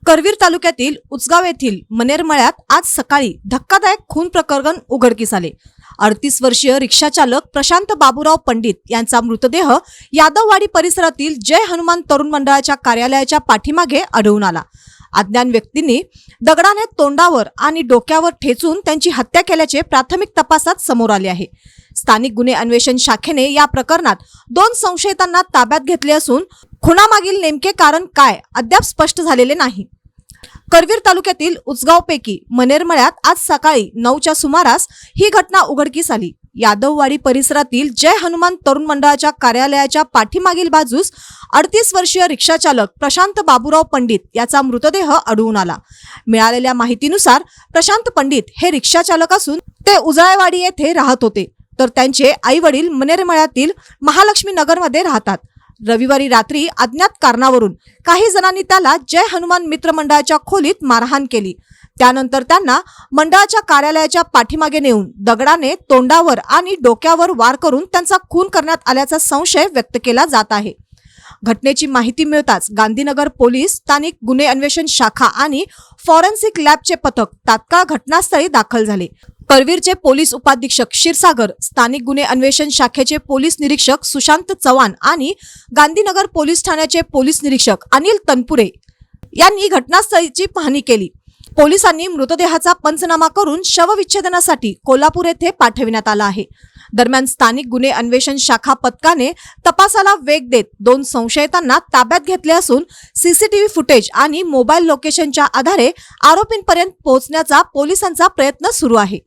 करवीर तालुक्यातील उचगाव येथील मनेरमळ्यात आज सकाळी धक्कादायक खून प्रकरण उघडकीस आले। 38 वर्षीय रिक्षा चालक प्रशांत बाबूराव पंडित यांचा मृतदेह यादववाडी परिसरातील जय हनुमान तरुण मंडळाच्या कार्यालयाच्या पाठीमागे आढळून आला। अज्ञात व्यक्तींनी दगडाने तोंडावर आणि डोक्यावर ठेचून त्यांची हत्या केल्याचे प्राथमिक तपासात समोर आले आहे। स्थानिक गुन्हे अन्वेषण शाखेने या प्रकरणात 2 संशयितांना ताब्यात घेतले असून खुनामागील नेमके कारण काय अद्याप स्पष्ट झालेले नाही। करवीर तालुक्यातील उचगावपैकी मनेरमळ्यात आज सकाळी 9च्या सुमारास ही घटना उघडकीस आली। यादववाडी परिसरातील जय हनुमान तरुण मंडळाच्या कार्यालयाच्या पाठीमागील बाजूस 38 वर्षीय रिक्षा चालक प्रशांत बाबूराव पंडित याचा मृतदेह आढळून आला। मिळालेल्या माहितीनुसार प्रशांत पंडित हे रिक्षा चालक असून ते उजळाईवाडी येथे राहत होते, तर त्यांचे आई वडील मनेरमळ्यातील महालक्ष्मी नगरमध्ये राहतात। रविवारी रात्री अज्ञात कारणावरून काही जणांनी त्याला जय हनुमान मित्र मंडळाच्या खोलीत मारहाण केली। त्यानंतर त्यांना मंडळाच्या कार्यालयाच्या पाठीमागे नेऊन दगडाने तोंडावर आणि डोक्यावर वार करून त्यांचा खून करण्यात आल्याचा संशय व्यक्त केला जात आहे। घटनेची माहिती मिळताच गांधीनगर पोलीस, स्थानिक गुन्हे अन्वेषण शाखा आणि फॉरेन्सिक लॅबचे पथक तात्काळ घटनास्थळी दाखल झाले। करवीरचे पोलीस उपाधीक्षक क्षीरसागर, स्थानिक गुन्हे अन्वेषण शाखेचे पोलीस निरीक्षक सुशांत चव्हाण आणि गांधीनगर पोलीस ठाण्याचे पोलीस निरीक्षक अनिल तनपुरे यांनी घटनास्थळाची पाहणी केली। पोलिसांनी मृतदेहाचा पंचनामा करून शवविच्छेदनासाठी कोल्हापूर येथे पाठविण्यात आला आहे। दरम्यान स्थानिक गुन्हे अन्वेषण शाखा पथकाने तपासाला वेग देत 2 संशयितांना ताब्यात घेतले असून सीसीटीव्ही फुटेज आणि मोबाईल लोकेशनच्या आधारे आरोपींपर्यंत पोहोचण्याचा पोलिसांचा प्रयत्न सुरू आहे।